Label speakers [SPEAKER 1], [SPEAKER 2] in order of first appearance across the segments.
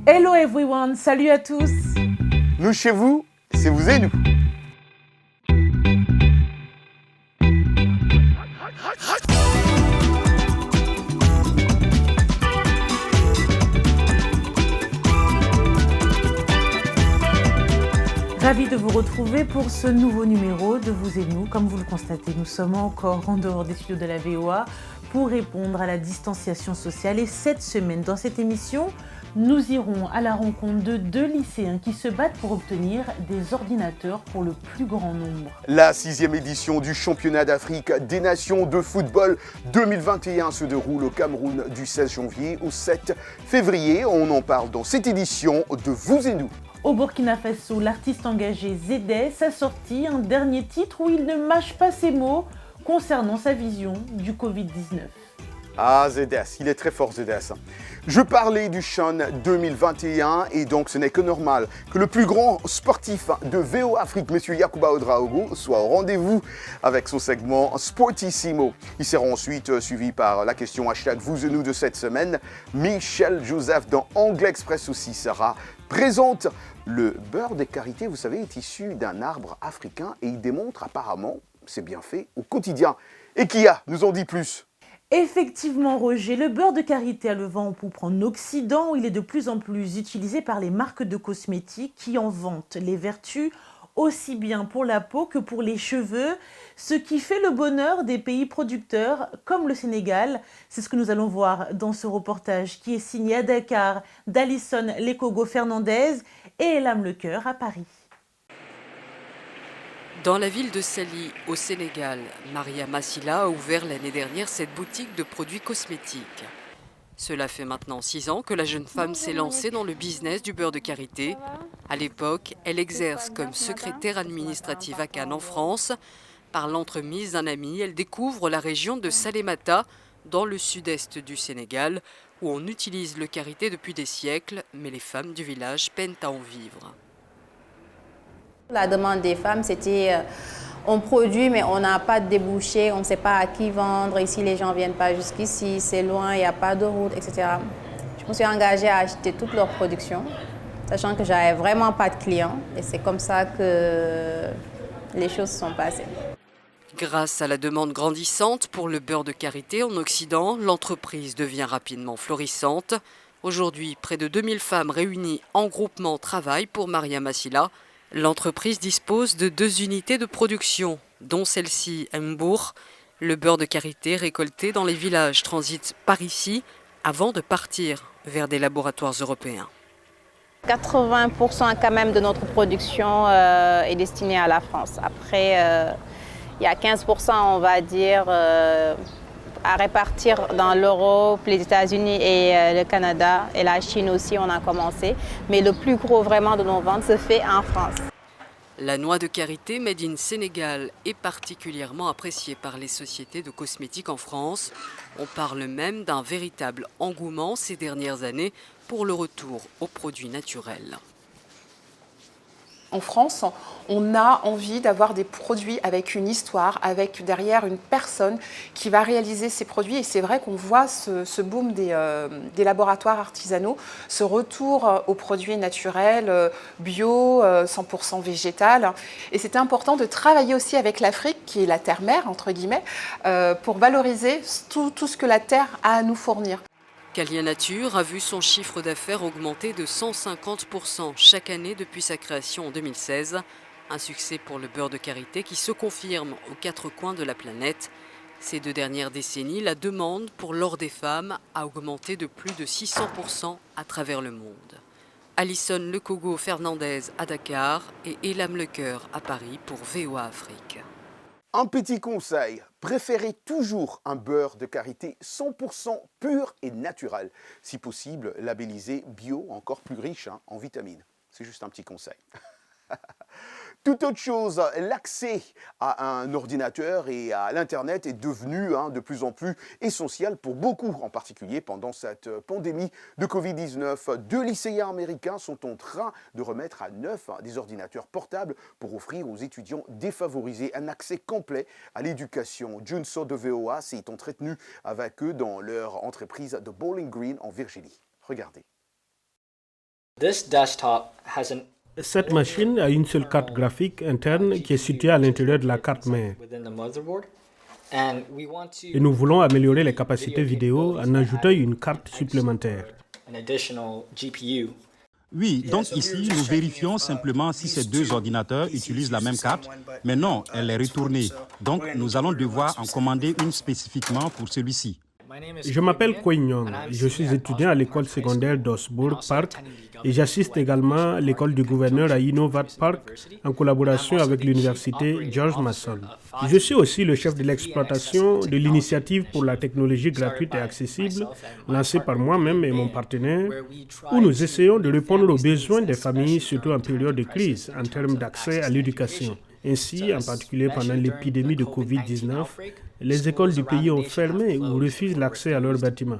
[SPEAKER 1] Hello everyone, salut à tous.
[SPEAKER 2] Nous chez vous, c'est vous et nous.
[SPEAKER 1] Ravi de vous retrouver pour ce nouveau numéro de Vous et nous. Comme vous le constatez, nous sommes encore en dehors des studios de la VOA pour répondre à la distanciation sociale. Et cette semaine, dans cette émission, nous irons à la rencontre de deux lycéens qui se battent pour obtenir des ordinateurs pour le plus grand nombre.
[SPEAKER 2] La 6e édition du championnat d'Afrique des nations de football 2021 se déroule au Cameroun du 16 janvier au 7 février. On en parle dans cette édition de Vous et nous.
[SPEAKER 1] Au Burkina Faso, l'artiste engagé Zédès a sorti un dernier titre où il ne mâche pas ses mots concernant sa vision du Covid-19.
[SPEAKER 2] Ah, Zédès, il est très fort, Zédès. Je parlais du CHAN 2021 et donc ce n'est que normal que le plus grand sportif de VOA Afrique, M. Yacouba Ouedraogo, soit au rendez-vous avec son segment Sportissimo. Il sera ensuite suivi par la question hashtag Vous et nous de cette semaine. Michel Joseph dans Anglais Express aussi sera présente. Le beurre de karité, vous savez, est issu d'un arbre africain et il démontre apparemment ses bienfaits au quotidien. Et Kia nous en dit plus.
[SPEAKER 1] Effectivement, Roger, le beurre de karité a le vent en poupe en Occident, où il est de plus en plus utilisé par les marques de cosmétiques qui en vantent les vertus aussi bien pour la peau que pour les cheveux, ce qui fait le bonheur des pays producteurs comme le Sénégal. C'est ce que nous allons voir dans ce reportage qui est signé à Dakar d'Alison Lekogo Fernandez et Elam Lecoeur à Paris.
[SPEAKER 3] Dans la ville de Saly, au Sénégal, Maria Massila a ouvert l'année dernière cette boutique de produits cosmétiques. Cela fait maintenant 6 ans que la jeune femme s'est lancée dans le business du beurre de karité. À l'époque, elle exerce comme secrétaire administrative à Cannes en France. Par l'entremise d'un ami, elle découvre la région de Salémata, dans le sud-est du Sénégal, où on utilise le karité depuis des siècles, mais les femmes du village peinent à en vivre.
[SPEAKER 4] La demande des femmes, c'était on produit mais on n'a pas de débouché, on ne sait pas à qui vendre. Ici, les gens ne viennent pas jusqu'ici, c'est loin, il n'y a pas de route, etc. Je me suis engagée à acheter toute leur production, sachant que j'avais vraiment pas de clients. Et c'est comme ça que les choses se sont passées.
[SPEAKER 3] Grâce à la demande grandissante pour le beurre de karité en Occident, l'entreprise devient rapidement florissante. Aujourd'hui, près de 2000 femmes réunies en groupement travaillent pour Maria Massila. L'entreprise dispose de 2 unités de production, dont celle-ci à Mbour. Le beurre de karité récolté dans les villages transite par ici avant de partir vers des laboratoires européens.
[SPEAKER 4] 80% quand même de notre production est destinée à la France. Après, il y a 15%, on va dire, à répartir dans l'Europe, les États-Unis et le Canada. Et la Chine aussi, on a commencé. Mais le plus gros vraiment de nos ventes se fait en France.
[SPEAKER 3] La noix de karité made in Sénégal est particulièrement appréciée par les sociétés de cosmétiques en France. On parle même d'un véritable engouement ces dernières années pour le retour aux produits naturels.
[SPEAKER 5] En France, on a envie d'avoir des produits avec une histoire, avec derrière une personne qui va réaliser ces produits. Et c'est vrai qu'on voit ce boom des laboratoires artisanaux, ce retour aux produits naturels, bio, 100% végétal. Et c'était important de travailler aussi avec l'Afrique, qui est la terre-mère, entre guillemets, pour valoriser tout ce que la terre a à nous fournir.
[SPEAKER 3] Calia Nature a vu son chiffre d'affaires augmenter de 150% chaque année depuis sa création en 2016. Un succès pour le beurre de karité qui se confirme aux 4 coins de la planète. Ces 2 dernières décennies, la demande pour l'or des femmes a augmenté de plus de 600% à travers le monde. Alison Lekogo Fernandez à Dakar et Elam Lecoeur à Paris pour VOA Afrique.
[SPEAKER 2] Un petit conseil, préférez toujours un beurre de karité 100% pur et naturel. Si possible, labellisé bio, encore plus riche en vitamines. C'est juste un petit conseil. Toute autre chose, l'accès à un ordinateur et à l'Internet est devenu de plus en plus essentiel pour beaucoup, en particulier pendant cette pandémie de Covid-19. 2 lycéens américains sont en train de remettre à neuf des ordinateurs portables pour offrir aux étudiants défavorisés un accès complet à l'éducation. Junso de VOA s'est entretenu avec eux dans leur entreprise de Bowling Green en Virginie. Regardez.
[SPEAKER 6] Cette machine a une seule carte graphique interne qui est située à l'intérieur de la carte mère. Et nous voulons améliorer les capacités vidéo en ajoutant une carte supplémentaire.
[SPEAKER 7] Oui, donc ici, nous vérifions simplement si ces deux ordinateurs utilisent la même carte, mais non, elle est retournée. Donc, nous allons devoir en commander une spécifiquement pour celui-ci.
[SPEAKER 6] Je m'appelle Kwon Young, je suis étudiant à l'école secondaire d'Osbourg Park et j'assiste également à l'école du gouverneur à Innovat Park en collaboration avec l'université George Mason. Je suis aussi le chef de l'exploitation de l'initiative pour la technologie gratuite et accessible lancée par moi-même et mon partenaire où nous essayons de répondre aux besoins des familles, surtout en période de crise, en termes d'accès à l'éducation. Ainsi, en particulier pendant l'épidémie de Covid-19, les écoles du pays ont fermé ou refusent l'accès à leurs bâtiments.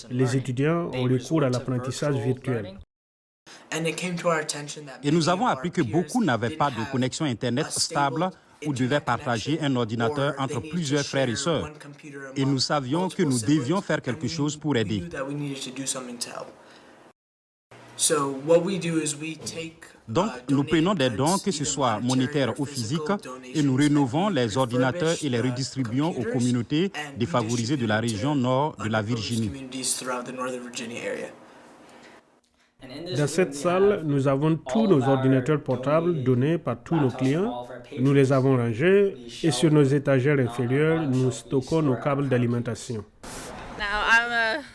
[SPEAKER 6] Les étudiants ont recours à l'apprentissage virtuel.
[SPEAKER 7] Et nous avons appris que beaucoup n'avaient pas de connexion Internet stable ou devaient partager un ordinateur entre plusieurs frères et sœurs. Et nous savions que nous devions faire quelque chose pour aider. Donc, nous prenons des dons, que ce soit monétaires ou physiques, et nous rénovons les ordinateurs et les redistribuons aux communautés défavorisées de la région nord de la Virginie.
[SPEAKER 6] Dans cette salle, nous avons tous nos ordinateurs portables donnés par tous nos clients. Nous les avons rangés et sur nos étagères inférieures, nous stockons nos câbles d'alimentation.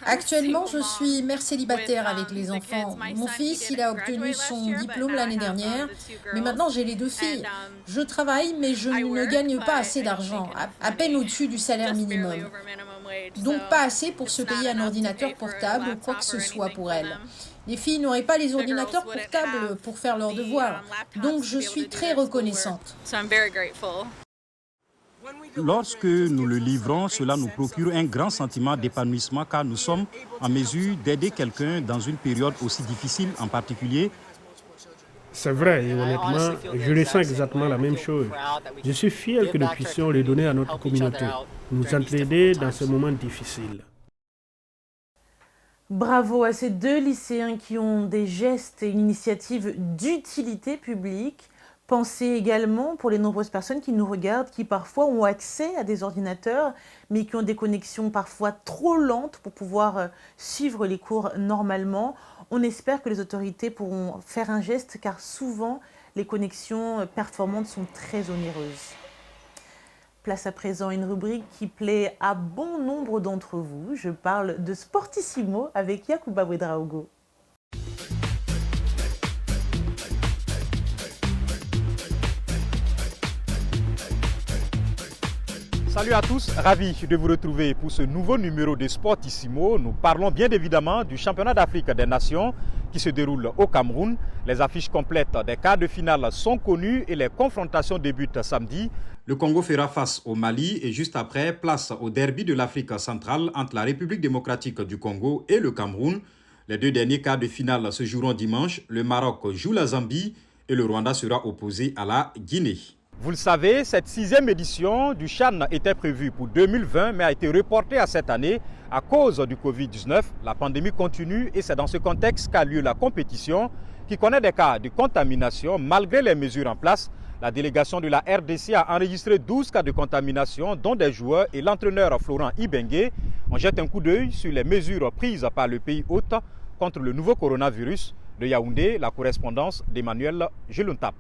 [SPEAKER 8] Actuellement, je suis mère célibataire avec les enfants. Mon fils, il a obtenu son diplôme l'année dernière, mais maintenant j'ai les deux filles. Je travaille, mais je ne gagne pas assez d'argent, à peine au-dessus du salaire minimum. Donc pas assez pour se payer un ordinateur portable ou quoi que ce soit pour elles. Les filles n'auraient pas les ordinateurs portables pour faire leurs devoirs, donc je suis très reconnaissante.
[SPEAKER 7] Lorsque nous le livrons, cela nous procure un grand sentiment d'épanouissement car nous sommes en mesure d'aider quelqu'un dans une période aussi difficile en particulier.
[SPEAKER 6] C'est vrai et honnêtement, je ressens exactement la même chose. Je suis fier que nous puissions les donner à notre communauté, nous entraider dans ces moments difficiles.
[SPEAKER 1] Bravo à ces deux lycéens qui ont des gestes et une initiative d'utilité publique. Pensez également pour les nombreuses personnes qui nous regardent, qui parfois ont accès à des ordinateurs, mais qui ont des connexions parfois trop lentes pour pouvoir suivre les cours normalement. On espère que les autorités pourront faire un geste, car souvent, les connexions performantes sont très onéreuses. Place à présent à une rubrique qui plaît à bon nombre d'entre vous. Je parle de Sportissimo avec Yacouba Ouedraogo.
[SPEAKER 9] Salut à tous, ravi de vous retrouver pour ce nouveau numéro de Sportissimo. Nous parlons bien évidemment du championnat d'Afrique des Nations qui se déroule au Cameroun. Les affiches complètes des quarts de finale sont connues et les confrontations débutent samedi.
[SPEAKER 7] Le Congo fera face au Mali et juste après, place au derby de l'Afrique centrale entre la République démocratique du Congo et le Cameroun. Les deux derniers quarts de finale se joueront dimanche. Le Maroc joue la Zambie et le Rwanda sera opposé à la Guinée.
[SPEAKER 9] Vous le savez, cette 6e édition du CHAN était prévue pour 2020 mais a été reportée à cette année à cause du Covid-19. La pandémie continue et c'est dans ce contexte qu'a lieu la compétition qui connaît des cas de contamination malgré les mesures en place. La délégation de la RDC a enregistré 12 cas de contamination dont des joueurs et l'entraîneur Florent Ibengue. On jette un coup d'œil sur les mesures prises par le pays hôte contre le nouveau coronavirus. De Yaoundé, la correspondance d'Emmanuel Geluntap.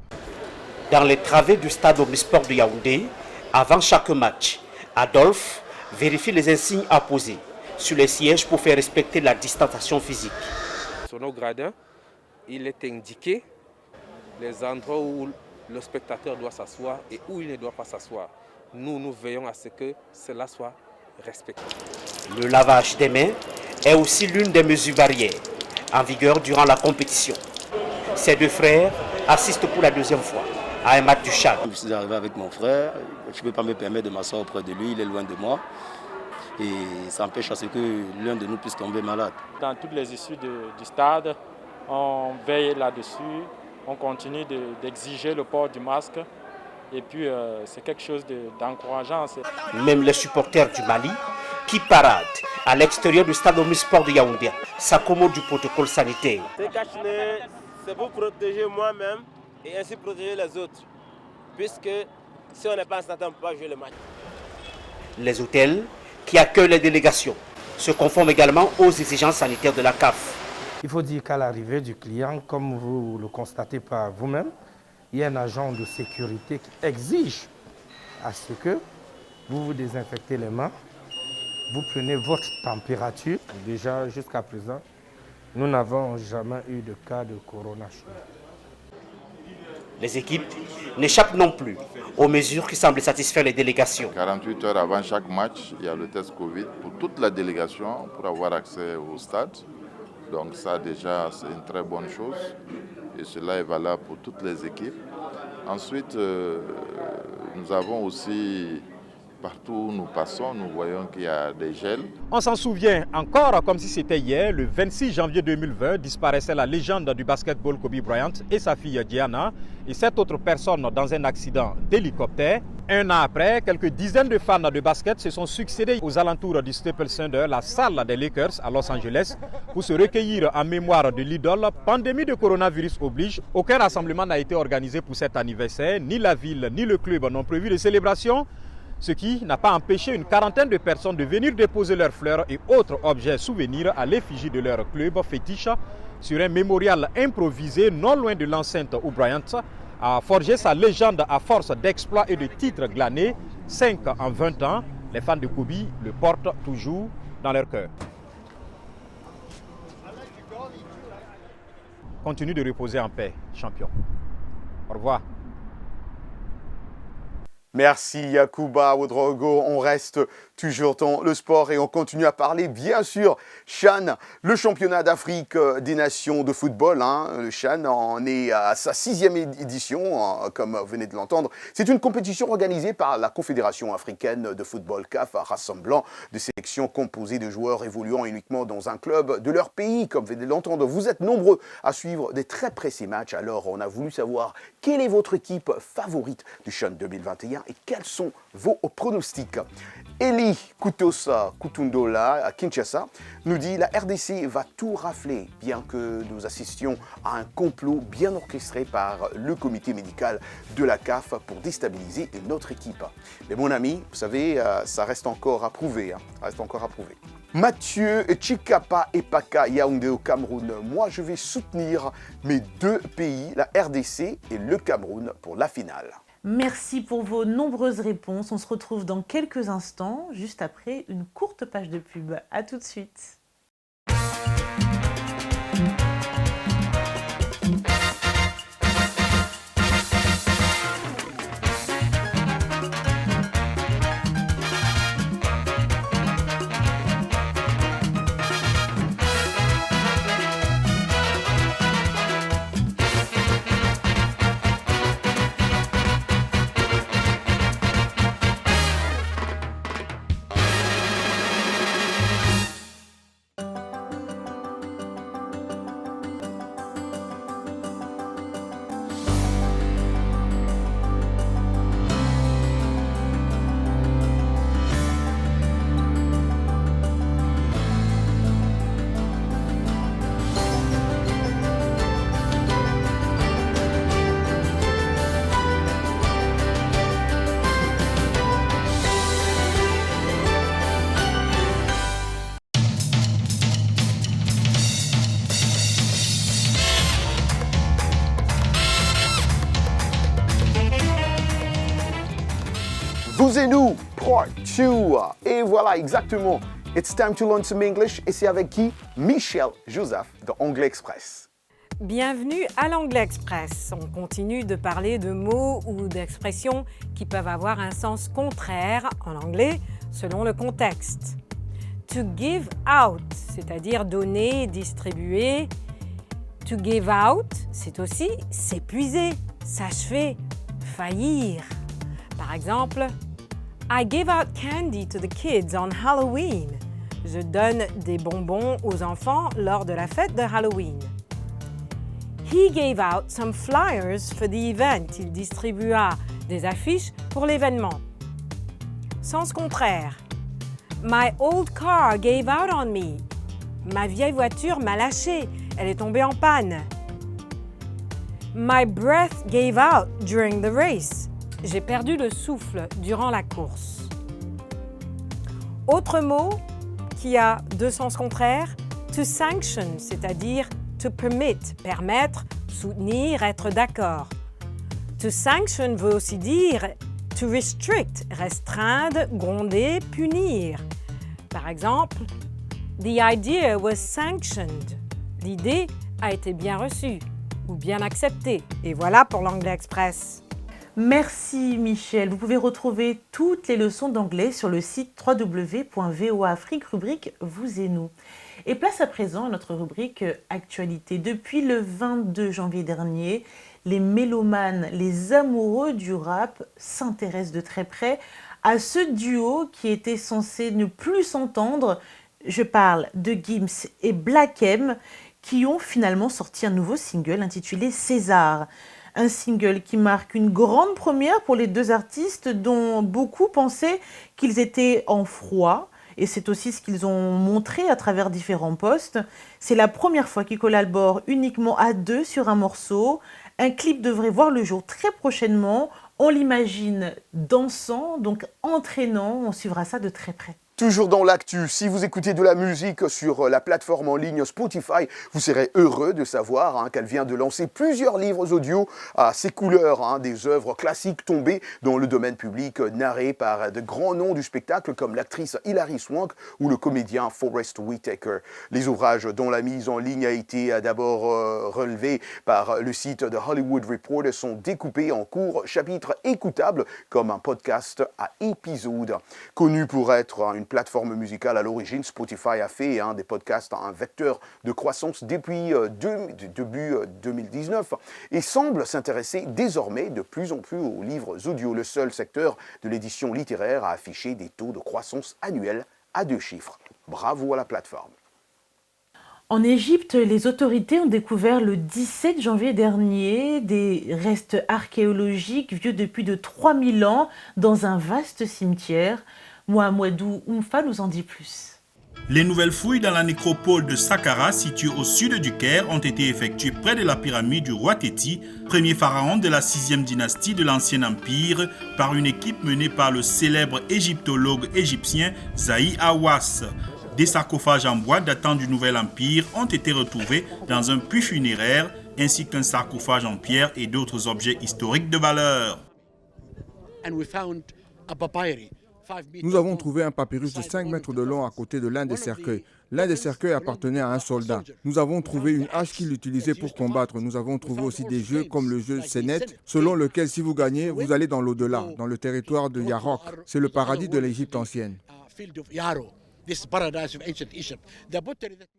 [SPEAKER 10] Dans les travées du stade omnisport de Yaoundé, avant chaque match, Adolphe vérifie les insignes apposés sur les sièges pour faire respecter la distanciation physique.
[SPEAKER 11] Sur nos gradins, il est indiqué les endroits où le spectateur doit s'asseoir et où il ne doit pas s'asseoir. Nous veillons à ce que cela soit respecté.
[SPEAKER 10] Le lavage des mains est aussi l'une des mesures barrières en vigueur durant la compétition. Ces deux frères assistent pour la deuxième fois à un match du CHAN.
[SPEAKER 12] Je suis arrivé avec mon frère, je ne peux pas me permettre de m'asseoir auprès de lui, il est loin de moi. Et ça empêche à ce que l'un de nous puisse tomber malade.
[SPEAKER 13] Dans toutes les issues du stade, on veille là-dessus, on continue d'exiger le port du masque. Et puis c'est quelque chose d'encourageant.
[SPEAKER 10] Même les supporters du Mali qui parade à l'extérieur du stade omnisport de Yaoundé, s'accommode du protocole sanitaire.
[SPEAKER 14] Ce cache-nez, c'est pour protéger moi-même et ainsi protéger les autres, puisque si on n'est pas en santé, on ne peut pas jouer le match.
[SPEAKER 10] Les hôtels qui accueillent les délégations se conforment également aux exigences sanitaires de la CAF.
[SPEAKER 15] Il faut dire qu'à l'arrivée du client, comme vous le constatez par vous-même, il y a un agent de sécurité qui exige à ce que vous vous désinfectez les mains, vous prenez votre température. Déjà, jusqu'à présent, nous n'avons jamais eu de cas de corona chez nous.
[SPEAKER 10] Les équipes n'échappent non plus aux mesures qui semblent satisfaire les délégations.
[SPEAKER 16] 48 heures avant chaque match, il y a le test Covid pour toute la délégation pour avoir accès au stade. Donc ça déjà, c'est une très bonne chose et cela est valable pour toutes les équipes. Ensuite, nous avons aussi, partout où nous passons, nous voyons qu'il y a des gels.
[SPEAKER 9] On s'en souvient encore comme si c'était hier, le 26 janvier 2020, disparaissait la légende du basketball Kobe Bryant et sa fille Gianna et 7 autres personnes dans un accident d'hélicoptère. Un an après, quelques dizaines de fans de basket se sont succédés aux alentours du Staples Center, la salle des Lakers à Los Angeles, pour se recueillir en mémoire de l'idole. Pandémie de coronavirus oblige, aucun rassemblement n'a été organisé pour cet anniversaire. Ni la ville ni le club n'ont prévu de célébration, ce qui n'a pas empêché une quarantaine de personnes de venir déposer leurs fleurs et autres objets souvenirs à l'effigie de leur club fétiche sur un mémorial improvisé non loin de l'enceinte où Bryant a forgé sa légende à force d'exploits et de titres glanés. 5 en 20 ans, les fans de Kobe le portent toujours dans leur cœur. Continue de reposer en paix, champion. Au revoir.
[SPEAKER 2] Merci Yacouba Ouedraogo, on reste toujours dans le sport et on continue à parler bien sûr CHAN, le championnat d'Afrique des nations de football. Le CHAN en est à sa 6e édition, comme vous venez de l'entendre. C'est une compétition organisée par la Confédération africaine de football CAF, rassemblant des sélections composées de joueurs évoluant uniquement dans un club de leur pays, comme vous venez de l'entendre. Vous êtes nombreux à suivre de très près ces matchs, alors on a voulu savoir quelle est votre équipe favorite du CHAN 2021 et quels sont vos pronostics. Eli Kutundola à Kinshasa nous dit la RDC va tout rafler, bien que nous assistions à un complot bien orchestré par le comité médical de la CAF pour déstabiliser notre équipe. Mais mon ami, vous savez, ça reste encore à prouver. Ça reste encore à prouver. Mathieu Chikapa Epaka Yaoundé au Cameroun. Moi, je vais soutenir mes deux pays, la RDC et le Cameroun, pour la finale.
[SPEAKER 1] Merci pour vos nombreuses réponses. On se retrouve dans quelques instants, juste après une courte page de pub. À tout de suite.
[SPEAKER 2] Vous et nous, part 2. Et voilà, exactement. It's time to learn some English. Et c'est avec qui? Michel Joseph de Anglais Express.
[SPEAKER 17] Bienvenue à l'Anglais Express. On continue de parler de mots ou d'expressions qui peuvent avoir un sens contraire en anglais selon le contexte. To give out, c'est-à-dire donner, distribuer. To give out, c'est aussi s'épuiser, s'achever, faillir. Par exemple, I give out candy to the kids on Halloween. Je donne des bonbons aux enfants lors de la fête de Halloween. He gave out some flyers for the event. Il distribua des affiches pour l'événement. Sens contraire. My old car gave out on me. Ma vieille voiture m'a lâché. Elle est tombée en panne. My breath gave out during the race. J'ai perdu le souffle durant la course. Autre mot qui a deux sens contraires, to sanction, c'est-à-dire to permit, permettre, soutenir, être d'accord. To sanction veut aussi dire to restrict, restreindre, gronder, punir. Par exemple, the idea was sanctioned. L'idée a été bien reçue ou bien acceptée. Et voilà pour l'Anglais Express.
[SPEAKER 1] Merci Michel. Vous pouvez retrouver toutes les leçons d'anglais sur le site www.voaafrique, rubrique Vous et nous. Et place à présent à notre rubrique Actualité. Depuis le 22 janvier dernier, les mélomanes, les amoureux du rap s'intéressent de très près à ce duo qui était censé ne plus s'entendre. Je parle de Gims et Black M qui ont finalement sorti un nouveau single intitulé César. Un single qui marque une grande première pour les deux artistes dont beaucoup pensaient qu'ils étaient en froid. Et c'est aussi ce qu'ils ont montré à travers différents posts. C'est la première fois qu'ils collaborent uniquement à deux sur un morceau. Un clip devrait voir le jour très prochainement. On l'imagine dansant, donc entraînant. On suivra ça de très près.
[SPEAKER 2] Toujours dans l'actu, si vous écoutez de la musique sur la plateforme en ligne Spotify, vous serez heureux de savoir qu'elle vient de lancer plusieurs livres audio à ses couleurs, des œuvres classiques tombées dans le domaine public, narrées par de grands noms du spectacle comme l'actrice Hilary Swank ou le comédien Forest Whitaker. Les ouvrages dont la mise en ligne a été d'abord relevée par le site de Hollywood Reporter sont découpés en courts chapitres écoutables comme un podcast à épisodes. Connu pour être une plateforme musicale à l'origine, Spotify a fait des podcasts un vecteur de croissance depuis début 2019 et semble s'intéresser désormais de plus en plus aux livres audio. Le seul secteur de l'édition littéraire a affiché des taux de croissance annuels à 2 chiffres. Bravo à la plateforme.
[SPEAKER 1] En Égypte, les autorités ont découvert le 17 janvier dernier des restes archéologiques vieux de plus de 3000 ans dans un vaste cimetière. Mohamedou Oumfa nous en dit plus.
[SPEAKER 18] Les nouvelles fouilles dans la nécropole de Saqqara, située au sud du Caire, ont été effectuées près de la pyramide du roi Téti, premier pharaon de la 6e dynastie de l'Ancien Empire, par une équipe menée par le célèbre égyptologue égyptien Zahi Hawass. Des sarcophages en bois datant du Nouvel Empire ont été retrouvés dans un puits funéraire, ainsi qu'un sarcophage en pierre et d'autres objets historiques de valeur.
[SPEAKER 19] Nous avons trouvé un papyrus de 5 mètres de long à côté de l'un des cercueils. L'un des cercueils appartenait à un soldat. Nous avons trouvé une hache qu'il utilisait pour combattre. Nous avons trouvé aussi des jeux comme le jeu Senet, selon lequel si vous gagnez, vous allez dans l'au-delà, dans le territoire de Yarok. C'est le paradis de l'Égypte ancienne.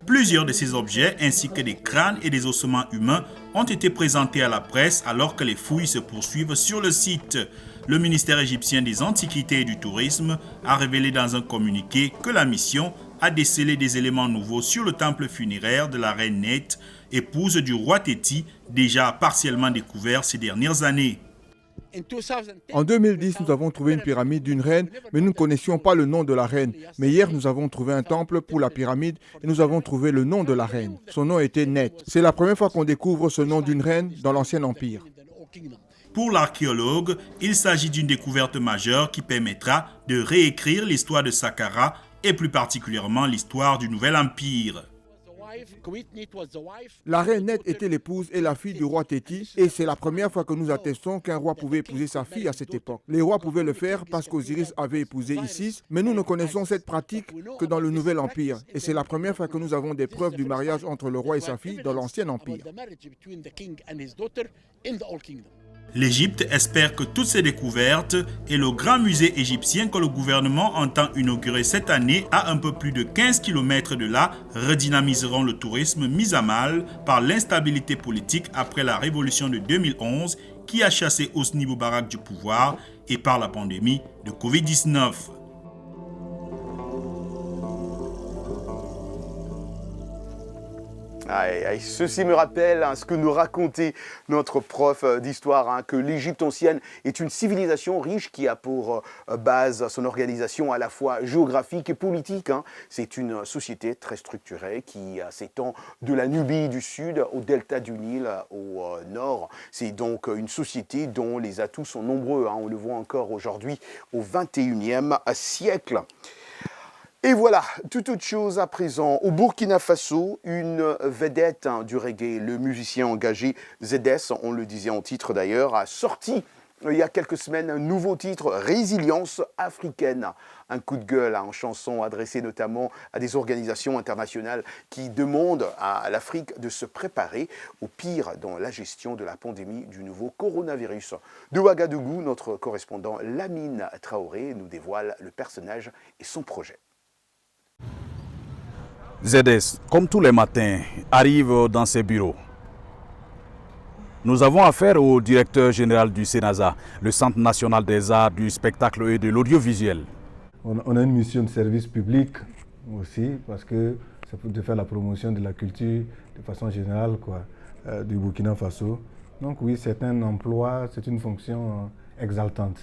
[SPEAKER 18] Plusieurs de ces objets, ainsi que des crânes et des ossements humains, ont été présentés à la presse alors que les fouilles se poursuivent sur le site. Le ministère égyptien des Antiquités et du Tourisme a révélé dans un communiqué que la mission a décelé des éléments nouveaux sur le temple funéraire de la reine Nette, épouse du roi Téti, déjà partiellement découvert ces dernières années.
[SPEAKER 19] En 2010, nous avons trouvé une pyramide d'une reine, mais nous ne connaissions pas le nom de la reine. Mais hier, nous avons trouvé un temple pour la pyramide et nous avons trouvé le nom de la reine. Son nom était Nette. C'est la première fois qu'on découvre ce nom d'une reine dans l'Ancien Empire.
[SPEAKER 18] Pour l'archéologue, il s'agit d'une découverte majeure qui permettra de réécrire l'histoire de Saqqara et plus particulièrement l'histoire du Nouvel Empire.
[SPEAKER 19] La reine Nette était l'épouse et la fille du roi Téti et c'est la première fois que nous attestons qu'un roi pouvait épouser sa fille à cette époque. Les rois pouvaient le faire parce qu'Osiris avait épousé Isis, mais nous ne connaissons cette pratique que dans le Nouvel Empire et c'est la première fois que nous avons des preuves du mariage entre le roi et sa fille dans l'Ancien Empire.
[SPEAKER 18] L'Égypte espère que toutes ces découvertes et le grand musée égyptien que le gouvernement entend inaugurer cette année à un peu plus de 15 km de là redynamiseront le tourisme mis à mal par l'instabilité politique après la révolution de 2011 qui a chassé Hosni Moubarak du pouvoir et par la pandémie de Covid-19.
[SPEAKER 2] Ceci me rappelle ce que nous racontait notre prof d'histoire, que l'Égypte ancienne est une civilisation riche qui a pour base son organisation à la fois géographique et politique. C'est une société très structurée qui s'étend de la Nubie du sud au delta du Nil au nord. C'est donc une société dont les atouts sont nombreux. On le voit encore aujourd'hui au XXIe siècle. Et voilà, toute autre chose à présent. Au Burkina Faso, une vedette du reggae, le musicien engagé ZS, on le disait en titre d'ailleurs, a sorti il y a quelques semaines un nouveau titre, Résilience africaine. Un coup de gueule en chanson adressée notamment à des organisations internationales qui demandent à l'Afrique de se préparer au pire dans la gestion de la pandémie du nouveau coronavirus. De Ouagadougou, notre correspondant Lamine Traoré nous dévoile le personnage et son projet.
[SPEAKER 20] ZS, comme tous les matins, arrive dans ses bureaux. Nous avons affaire au directeur général du CNASA, le Centre national des arts, du spectacle et de l'audiovisuel.
[SPEAKER 21] On a une mission de service public aussi, parce que c'est de faire la promotion de la culture de façon générale du Burkina Faso. Donc oui, c'est un emploi, c'est une fonction exaltante.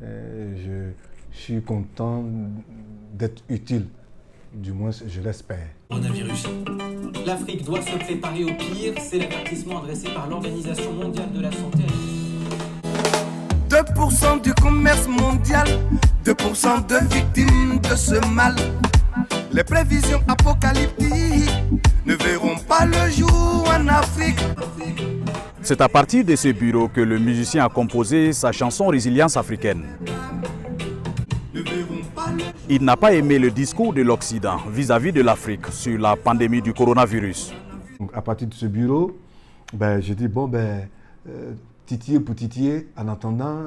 [SPEAKER 21] Je suis content d'être utile. Du moins, je l'espère.
[SPEAKER 22] Coronavirus. L'Afrique doit se préparer au pire, c'est l'avertissement adressé par l'Organisation mondiale de la santé.
[SPEAKER 23] 2% du commerce mondial, 2% de victimes de ce mal. Les prévisions apocalyptiques ne verront pas le jour en Afrique.
[SPEAKER 20] C'est à partir de ce bureau que le musicien a composé sa chanson Résilience africaine. Il n'a pas aimé le discours de l'Occident vis-à-vis de l'Afrique sur la pandémie du coronavirus.
[SPEAKER 21] Donc à partir de ce bureau, j'ai dit, titiller pour titiller, en attendant,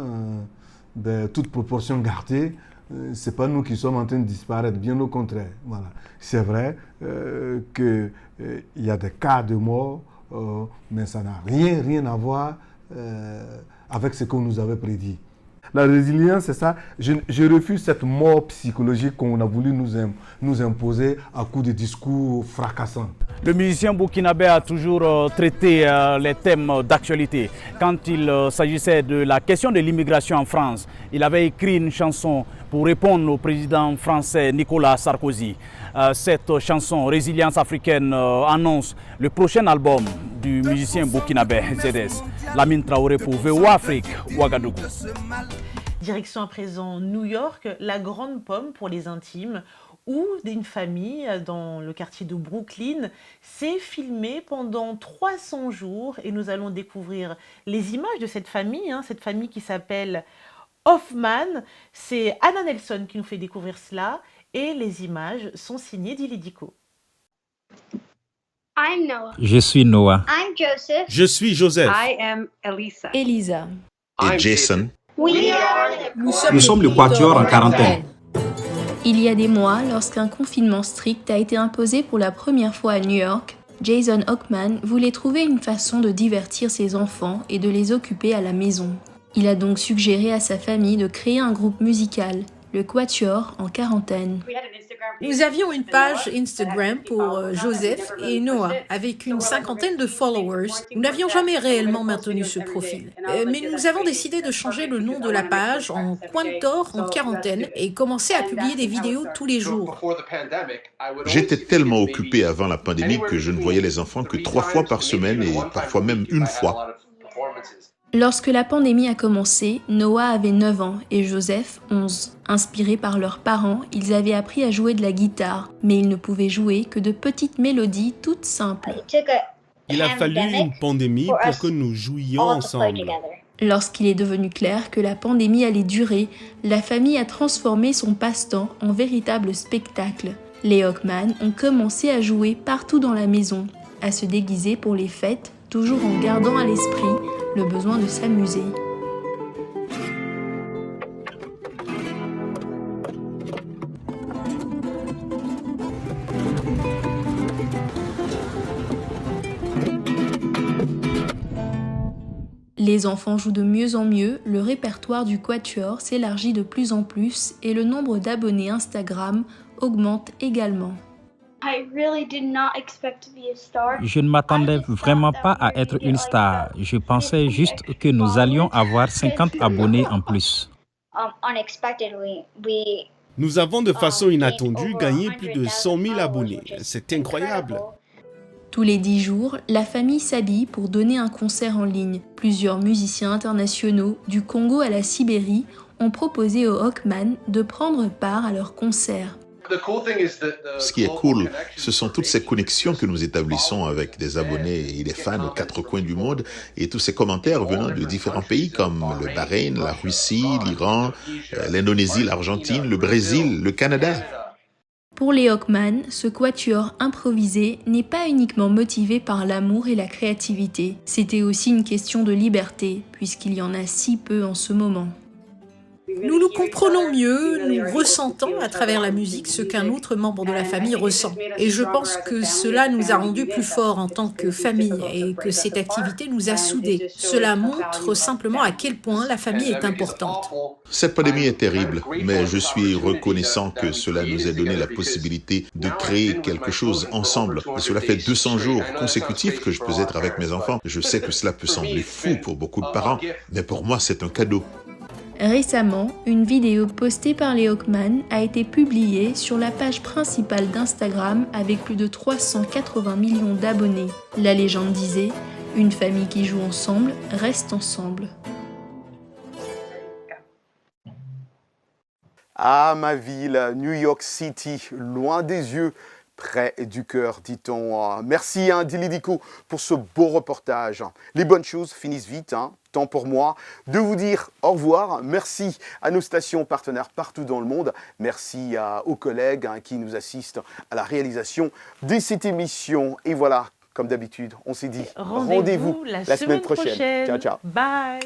[SPEAKER 21] toute proportion gardée, ce n'est pas nous qui sommes en train de disparaître, bien au contraire. Voilà. C'est vrai qu'il y a des cas de mort, mais ça n'a rien à voir avec ce qu'on nous avait prédit. La résilience, c'est ça. Je refuse cette mort psychologique qu'on a voulu nous imposer à coup de discours fracassants.
[SPEAKER 20] Le musicien burkinabé a toujours traité les thèmes d'actualité. Quand il s'agissait de la question de l'immigration en France, il avait écrit une chanson pour répondre au président français Nicolas Sarkozy. Cette chanson, Résilience africaine, annonce le prochain album du musicien burkinabé ZS. Lamine Traoré pour VOA Afrique, Ouagadougou.
[SPEAKER 1] Direction à présent New York, la grande pomme pour les intimes, où une famille dans le quartier de Brooklyn s'est filmée pendant 300 jours et nous allons découvrir les images de cette famille qui s'appelle Hoffman. C'est Anna Nelson qui nous fait découvrir cela et les images sont signées d'Ilidico.
[SPEAKER 24] Je suis Noah.
[SPEAKER 25] Je suis Joseph.
[SPEAKER 24] Elisa.
[SPEAKER 25] Et Jason.
[SPEAKER 24] Nous sommes le Quatuor en quarantaine.
[SPEAKER 26] Il y a des mois, lorsqu'un confinement strict a été imposé pour la première fois à New York, Jason Hockman voulait trouver une façon de divertir ses enfants et de les occuper à la maison. Il a donc suggéré à sa famille de créer un groupe musical, le Quatuor en quarantaine.
[SPEAKER 8] Nous avions une page Instagram pour Joseph et Noah, avec une 50aine de followers. Nous n'avions jamais réellement maintenu ce profil. Mais nous avons décidé de changer le nom de la page en Quatuor en quarantaine et commencer à publier des vidéos tous les jours.
[SPEAKER 25] J'étais tellement occupé avant la pandémie que je ne voyais les enfants que 3 fois par semaine et parfois même 1 fois.
[SPEAKER 26] Lorsque la pandémie a commencé, Noah avait 9 ans et Joseph 11. Inspirés par leurs parents, ils avaient appris à jouer de la guitare, mais ils ne pouvaient jouer que de petites mélodies toutes simples.
[SPEAKER 25] Il a fallu une pandémie pour que nous jouions ensemble.
[SPEAKER 26] Lorsqu'il est devenu clair que la pandémie allait durer, la famille a transformé son passe-temps en véritable spectacle. Les Hockman ont commencé à jouer partout dans la maison, à se déguiser pour les fêtes, toujours en gardant à l'esprit le besoin de s'amuser. Les enfants jouent de mieux en mieux, le répertoire du Quatuor s'élargit de plus en plus et le nombre d'abonnés Instagram augmente également.
[SPEAKER 3] Je ne m'attendais vraiment pas à être une star. Je pensais juste que nous allions avoir 50 abonnés en plus.
[SPEAKER 4] Nous avons de façon inattendue gagné plus de 100 000 abonnés. C'est incroyable.
[SPEAKER 26] Tous les 10 jours, la famille s'habille pour donner un concert en ligne. Plusieurs musiciens internationaux, du Congo à la Sibérie, ont proposé aux Hawkman de prendre part à leur concert.
[SPEAKER 25] Ce qui est cool, ce sont toutes ces connexions que nous établissons avec des abonnés et des fans aux quatre coins du monde et tous ces commentaires venant de différents pays comme le Bahreïn, la Russie, l'Iran, l'Indonésie, l'Argentine, le Brésil, le Canada.
[SPEAKER 26] Pour les Hawkman, ce quatuor improvisé n'est pas uniquement motivé par l'amour et la créativité. C'était aussi une question de liberté, puisqu'il y en a si peu en ce moment.
[SPEAKER 8] Nous nous comprenons mieux, nous ressentons à travers la musique ce qu'un autre membre de la famille ressent. Et je pense que cela nous a rendus plus forts en tant que famille et que cette activité nous a soudés. Cela montre simplement à quel point la famille est importante.
[SPEAKER 25] Cette pandémie est terrible, mais je suis reconnaissant que cela nous ait donné la possibilité de créer quelque chose ensemble. Et cela fait 200 jours consécutifs que je peux être avec mes enfants. Je sais que cela peut sembler fou pour beaucoup de parents, mais pour moi c'est un cadeau.
[SPEAKER 26] Récemment, une vidéo postée par les Hawkman a été publiée sur la page principale d'Instagram avec plus de 380 millions d'abonnés. La légende disait « Une famille qui joue ensemble reste ensemble ».
[SPEAKER 2] Ah, ma ville, New York City, loin des yeux, près du cœur, dit-on. Merci, Dilly Dico, pour ce beau reportage. Les bonnes choses finissent vite, Temps pour moi de vous dire au revoir. Merci à nos stations partenaires partout dans le monde. Merci aux collègues qui nous assistent à la réalisation de cette émission. Et voilà, comme d'habitude, on s'est dit rendez-vous la semaine prochaine. Ciao, ciao.
[SPEAKER 1] Bye.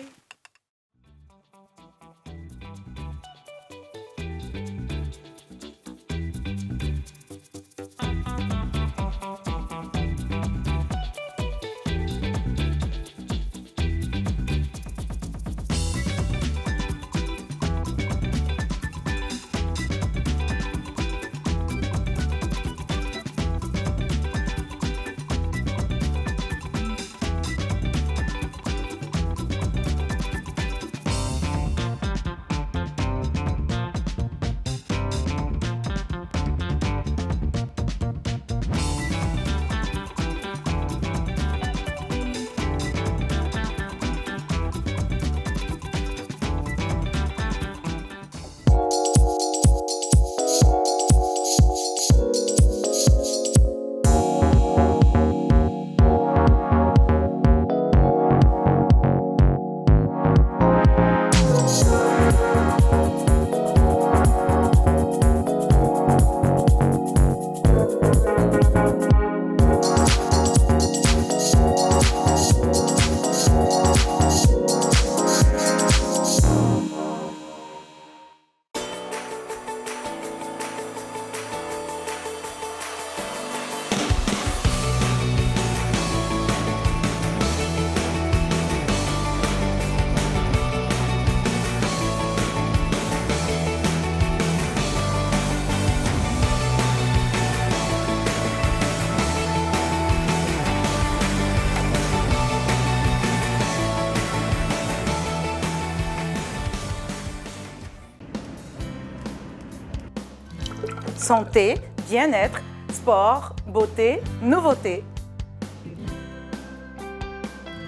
[SPEAKER 5] Santé, bien-être, sport, beauté, nouveauté.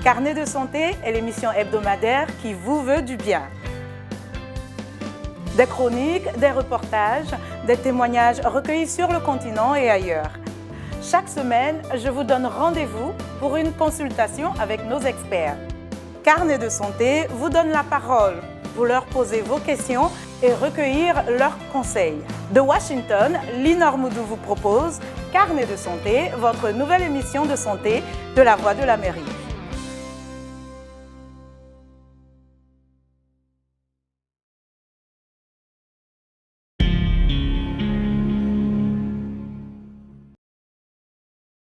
[SPEAKER 5] Carnet de santé est l'émission hebdomadaire qui vous veut du bien. Des chroniques, des reportages, des témoignages recueillis sur le continent et ailleurs. Chaque semaine, je vous donne rendez-vous pour une consultation avec nos experts. Carnet de santé vous donne la parole pour leur poser vos questions et recueillir leurs conseils. De Washington, Linor Moudou vous propose Carnet de santé, votre nouvelle émission de santé de la Voix de l'Amérique.